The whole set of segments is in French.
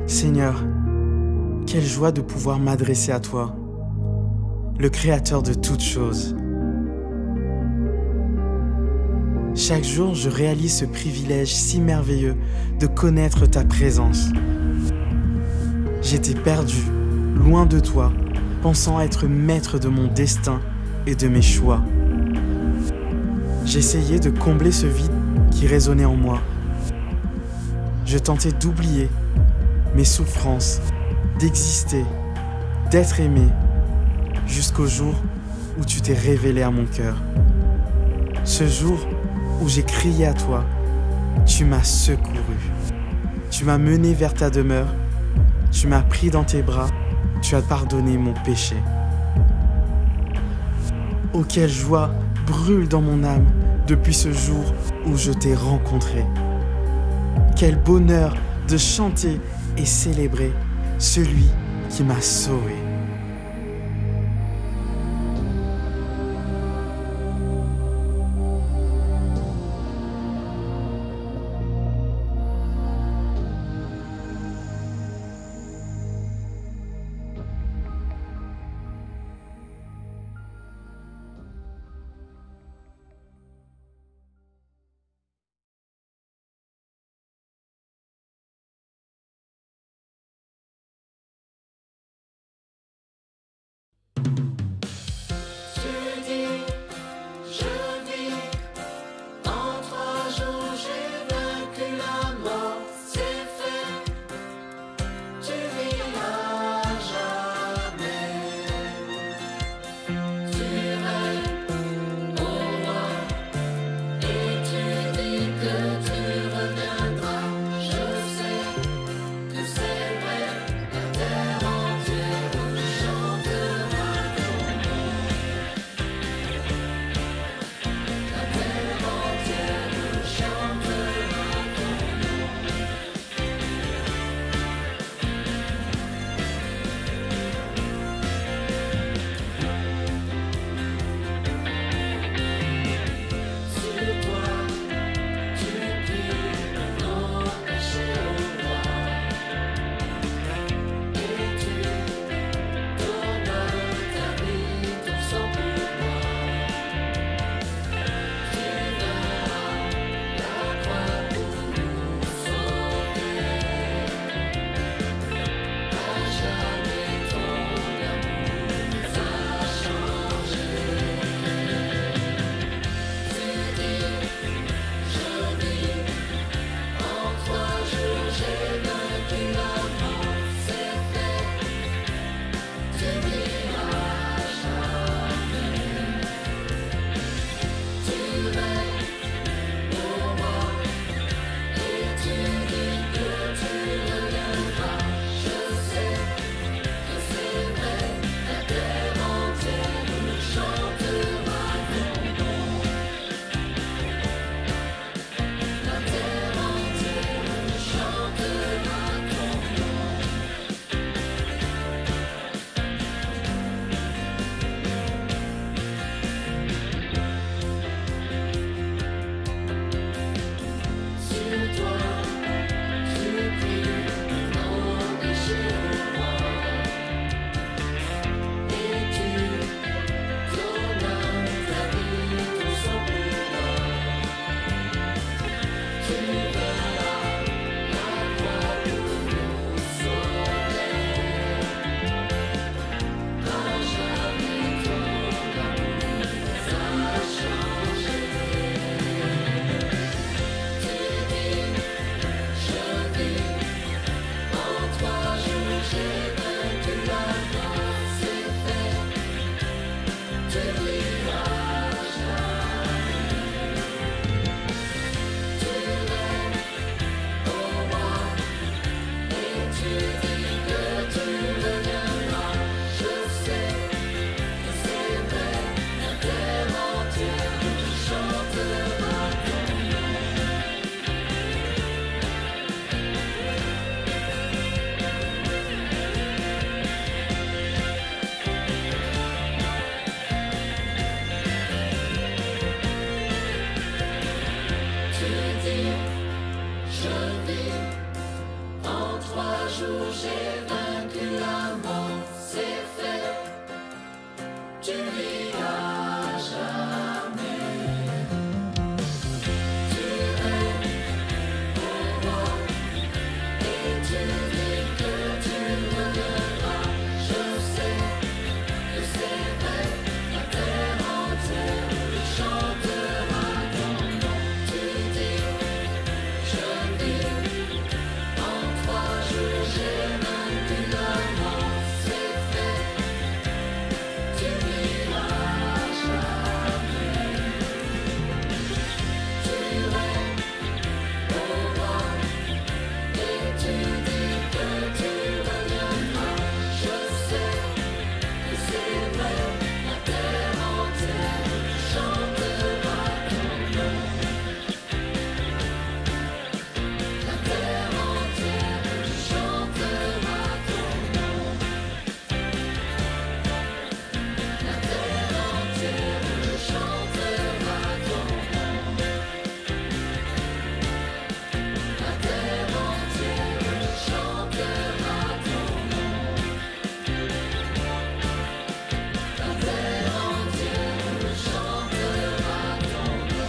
Seigneur, quelle joie de pouvoir m'adresser à toi, le Créateur de toutes choses. Chaque jour, je réalise ce privilège si merveilleux de connaître ta présence. J'étais perdu, loin de toi, pensant être maître de mon destin et de mes choix. J'essayais de combler ce vide qui résonnait en moi. Je tentais d'oublier mes souffrances, d'exister, d'être aimé, jusqu'au jour où tu t'es révélé à mon cœur. Ce jour où j'ai crié à toi, tu m'as secouru. Tu m'as mené vers ta demeure, tu m'as pris dans tes bras, tu as pardonné mon péché. Oh, quelle joie brûle dans mon âme depuis ce jour où je t'ai rencontré. Quel bonheur de chanter et célébrer celui qui m'a sauvé. jour j'ai vaincu la mort, c'est fait, tu vivras jamais. Tu règnes au roi et tu dis que tu reviendras. Je sais que c'est vrai, la terre entière chantera ton nom. Tu dis, je vis, en 3 jours j'ai vaincu la mort, c'est fait, tu vivras jamais. Tu règnes au roi et tu dis que tu reviendras. Je sais que c'est vrai, la terre entière chantera ton nom. La terre entière chantera ton nom. La terre entière chantera ton nom. La terre entière chantera ton nom. La terre entière chantera ton nom.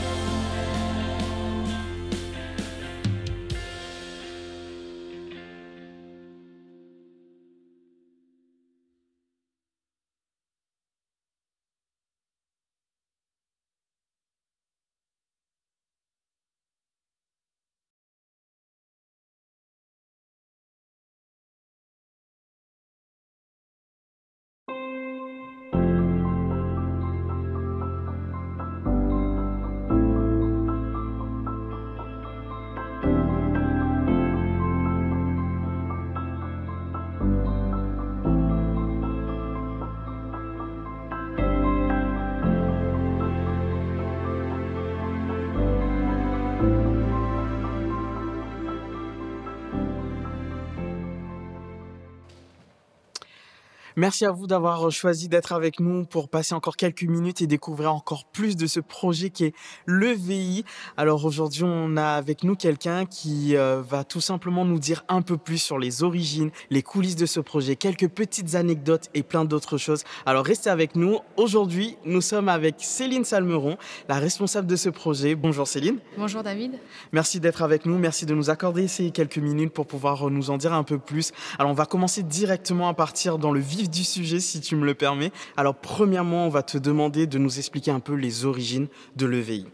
Merci à vous d'avoir choisi d'être avec nous pour passer encore quelques minutes et découvrir encore plus de ce projet qui est l'EVI. Alors aujourd'hui, on a avec nous quelqu'un qui va tout simplement nous dire un peu plus sur les origines, les coulisses de ce projet, quelques petites anecdotes et plein d'autres choses. Alors restez avec nous. Aujourd'hui, nous sommes avec Céline Salmeron, la responsable de ce projet. Bonjour Céline. Bonjour David. Merci d'être avec nous. Merci de nous accorder ces quelques minutes pour pouvoir nous en dire un peu plus. Alors on va commencer directement à partir dans le vif du sujet, si tu me le permets. Alors premièrement, on va te demander de nous expliquer un peu les origines de l'EVI.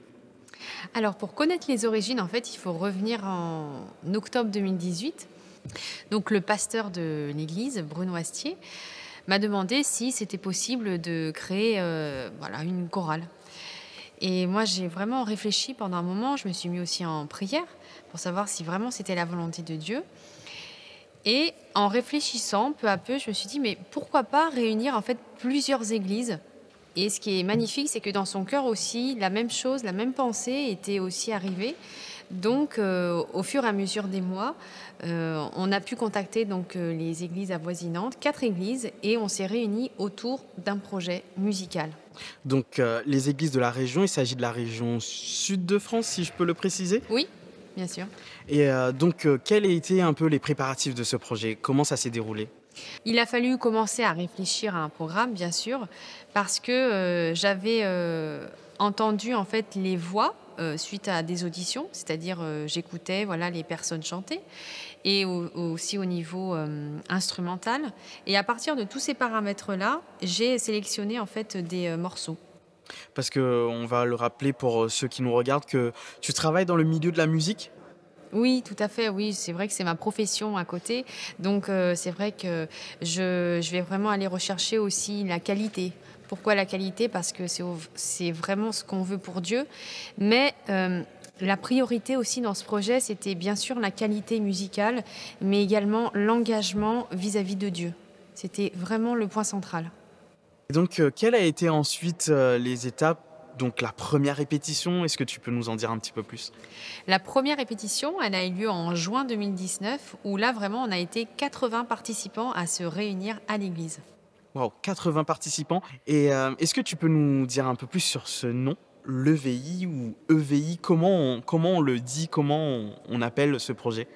Alors pour connaître les origines, en fait, il faut revenir en octobre 2018. Donc le pasteur de l'église, Bruno Astier, m'a demandé si c'était possible de créer une chorale. Et moi, j'ai vraiment réfléchi pendant un moment. Je me suis mis aussi en prière pour savoir si vraiment c'était la volonté de Dieu. Et en réfléchissant peu à peu, je me suis dit, mais pourquoi pas réunir en fait plusieurs églises? Et ce qui est magnifique, c'est que dans son cœur aussi, la même chose, la même pensée était aussi arrivée. Donc, au fur et à mesure des mois, on a pu contacter les églises avoisinantes, 4 églises, et on s'est réunis autour d'un projet musical. Donc les églises de la région, il s'agit de la région sud de France, si je peux le préciser. Oui, bien sûr. Et quels étaient un peu les préparatifs de ce projet? Comment ça s'est déroulé? Il a fallu commencer à réfléchir à un programme, bien sûr, parce que j'avais entendu en fait les voix suite à des auditions, c'est-à-dire j'écoutais les personnes chanter, et aussi au niveau instrumental. Et à partir de tous ces paramètres-là, j'ai sélectionné en fait des morceaux. Parce qu'on va le rappeler pour ceux qui nous regardent que tu travailles dans le milieu de la musique. Oui, tout à fait, oui. C'est vrai que c'est ma profession à côté. Donc, c'est vrai que je vais vraiment aller rechercher aussi la qualité. Pourquoi la qualité? Parce que c'est vraiment ce qu'on veut pour Dieu. Mais la priorité aussi dans ce projet, c'était bien sûr la qualité musicale, mais également l'engagement vis-à-vis de Dieu. C'était vraiment le point central. Et donc, quelles a été ensuite les étapes? Donc la première répétition, est-ce que tu peux nous en dire un petit peu plus? La première répétition, elle a eu lieu en juin 2019, où là, vraiment, on a été 80 participants à se réunir à l'église. Wow, 80 participants. Et est-ce que tu peux nous dire un peu plus sur ce nom, l'EVI ou EVI? Comment on le dit, comment on appelle ce projet?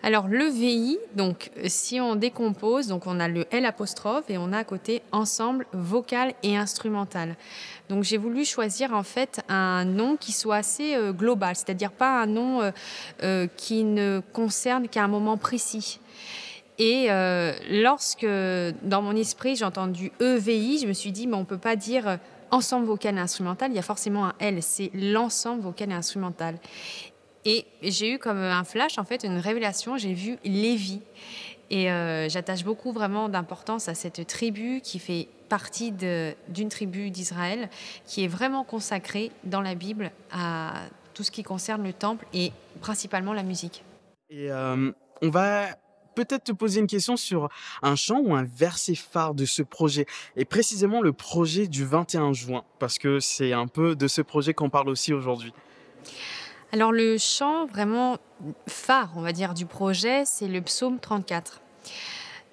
Alors le VI, donc si on décompose, donc on a le L apostrophe et on a à côté ensemble vocal et instrumental. Donc j'ai voulu choisir en fait un nom qui soit assez global, c'est-à-dire pas un nom qui ne concerne qu'à un moment précis. Et lorsque dans mon esprit j'ai entendu EVI, je me suis dit mais on peut pas dire ensemble vocal et instrumental, il y a forcément un L, c'est l'ensemble vocal et instrumental. Et j'ai eu comme un flash, en fait, une révélation. J'ai vu Lévi. Et j'attache beaucoup vraiment d'importance à cette tribu qui fait partie d'une tribu d'Israël, qui est vraiment consacrée dans la Bible à tout ce qui concerne le temple et principalement la musique. Et on va peut-être te poser une question sur un chant ou un verset phare de ce projet, et précisément le projet du 21 juin, parce que c'est un peu de ce projet qu'on parle aussi aujourd'hui. Alors le chant vraiment phare, on va dire, du projet, c'est le psaume 34.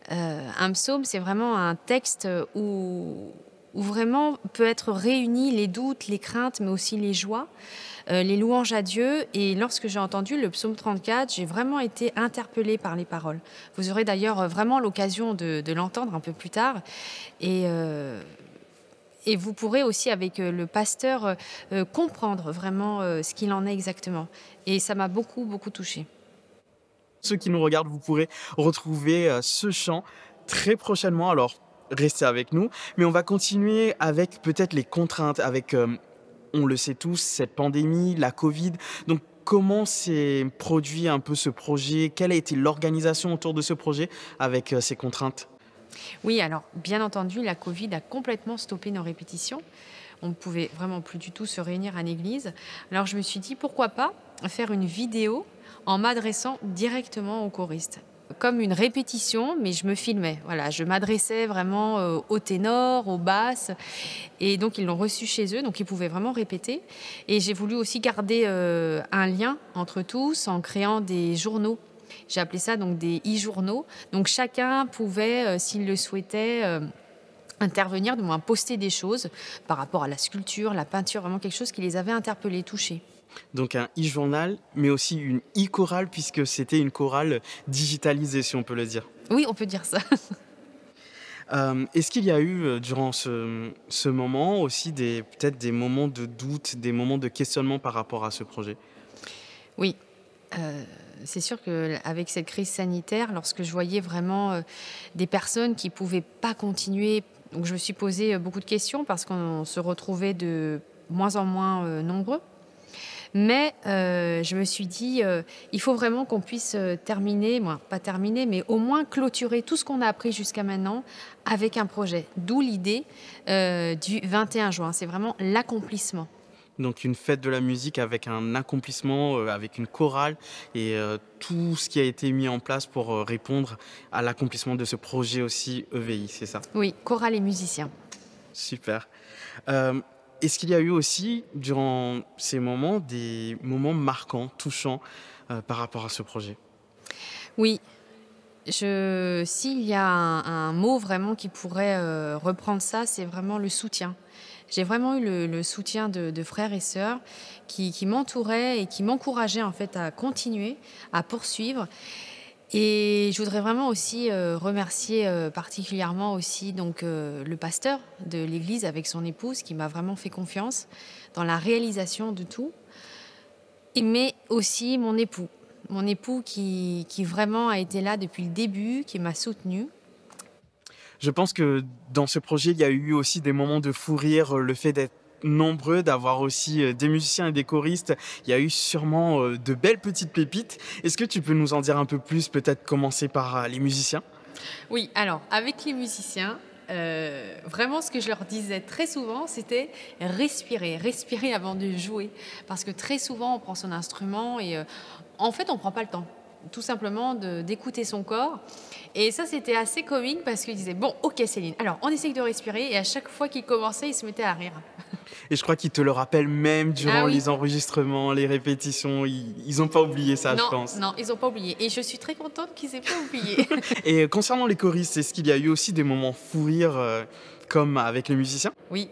Un psaume, c'est vraiment un texte où vraiment peut être réunis les doutes, les craintes, mais aussi les joies, les louanges à Dieu. Et lorsque j'ai entendu le psaume 34, j'ai vraiment été interpellée par les paroles. Vous aurez d'ailleurs vraiment l'occasion de l'entendre un peu plus tard. Et vous pourrez aussi, avec le pasteur, comprendre vraiment ce qu'il en est exactement. Et ça m'a beaucoup, beaucoup touchée. Ceux qui nous regardent, vous pourrez retrouver ce chant très prochainement. Alors, restez avec nous. Mais on va continuer avec peut-être les contraintes, avec, on le sait tous, cette pandémie, la Covid. Donc, comment s'est produit un peu ce projet? Quelle a été l'organisation autour de ce projet avec ces contraintes? Oui, alors, bien entendu, la Covid a complètement stoppé nos répétitions. On ne pouvait vraiment plus du tout se réunir à l'église. Alors, je me suis dit, pourquoi pas faire une vidéo en m'adressant directement aux choristes. Comme une répétition, mais je me filmais. Voilà, je m'adressais vraiment aux ténors, aux basses. Et donc, ils l'ont reçu chez eux, donc ils pouvaient vraiment répéter. Et j'ai voulu aussi garder un lien entre tous en créant des journaux. J'ai appelé ça donc des e-journaux. Donc, chacun pouvait, s'il le souhaitait, intervenir, du moins poster des choses par rapport à la sculpture, la peinture, vraiment quelque chose qui les avait interpellés, touchés. Donc un e-journal, mais aussi une e-chorale, puisque c'était une chorale digitalisée, si on peut le dire. Oui, on peut dire ça. Est-ce qu'il y a eu, durant ce moment aussi peut-être des moments de doute, des moments de questionnement par rapport à ce projet? Oui, c'est sûr qu'avec cette crise sanitaire, lorsque je voyais vraiment des personnes qui ne pouvaient pas continuer, donc je me suis posé beaucoup de questions parce qu'on se retrouvait de moins en moins nombreux. Mais je me suis dit, il faut vraiment qu'on puisse terminer, pas terminer, mais au moins clôturer tout ce qu'on a appris jusqu'à maintenant avec un projet. D'où l'idée du 21 juin. C'est vraiment l'accomplissement. Donc une fête de la musique avec un accomplissement, avec une chorale et tout ce qui a été mis en place pour répondre à l'accomplissement de ce projet aussi EVI, c'est ça? Oui, chorale et musiciens. Super. Est-ce qu'il y a eu aussi, durant ces moments, des moments marquants, touchants par rapport à ce projet? Oui, s'il y a un mot vraiment qui pourrait reprendre ça, c'est vraiment le soutien. J'ai vraiment eu le soutien de frères et sœurs qui m'entouraient et qui m'encourageaient en fait à continuer, à poursuivre. Et je voudrais vraiment aussi remercier particulièrement aussi donc le pasteur de l'église avec son épouse qui m'a vraiment fait confiance dans la réalisation de tout. Mais aussi mon époux qui vraiment a été là depuis le début, qui m'a soutenue. Je pense que dans ce projet, il y a eu aussi des moments de fou rire, le fait d'être nombreux, d'avoir aussi des musiciens et des choristes. Il y a eu sûrement de belles petites pépites. Est-ce que tu peux nous en dire un peu plus, peut-être commencer par les musiciens? Oui, alors avec les musiciens, vraiment ce que je leur disais très souvent, c'était respirer avant de jouer. Parce que très souvent, on prend son instrument et en fait, on ne prend pas le temps. Tout simplement d'écouter son corps. Et ça, c'était assez comique parce qu'il disait, bon, ok Céline, alors on essaye de respirer. Et à chaque fois qu'il commençait, il se mettait à rire. Et je crois qu'ils te le rappellent même durant Ah oui. les enregistrements, les répétitions. Ils n'ont pas oublié ça, je pense. Non, ils n'ont pas oublié. Et je suis très contente qu'ils n'aient pas oublié. Et concernant les choristes, est-ce qu'il y a eu aussi des moments fou rire comme avec les musiciens? Oui.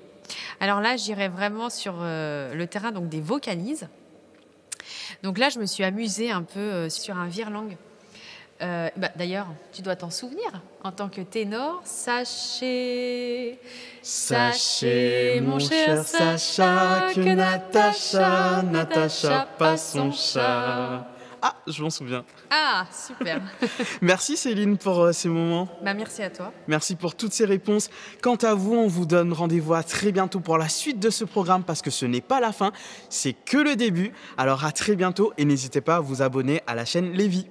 Alors là, j'irais vraiment sur le terrain donc, des vocalises. Donc là, je me suis amusée un peu sur un virelang. D'ailleurs, tu dois t'en souvenir. En tant que ténor, sachez... Sachez, mon cher Sacha, que Natacha passe son chat. Ah, je m'en souviens. Ah, super. Merci Céline pour ces moments. Merci à toi. Merci pour toutes ces réponses. Quant à vous, on vous donne rendez-vous à très bientôt pour la suite de ce programme parce que ce n'est pas la fin, c'est que le début. Alors à très bientôt et n'hésitez pas à vous abonner à la chaîne Lévi.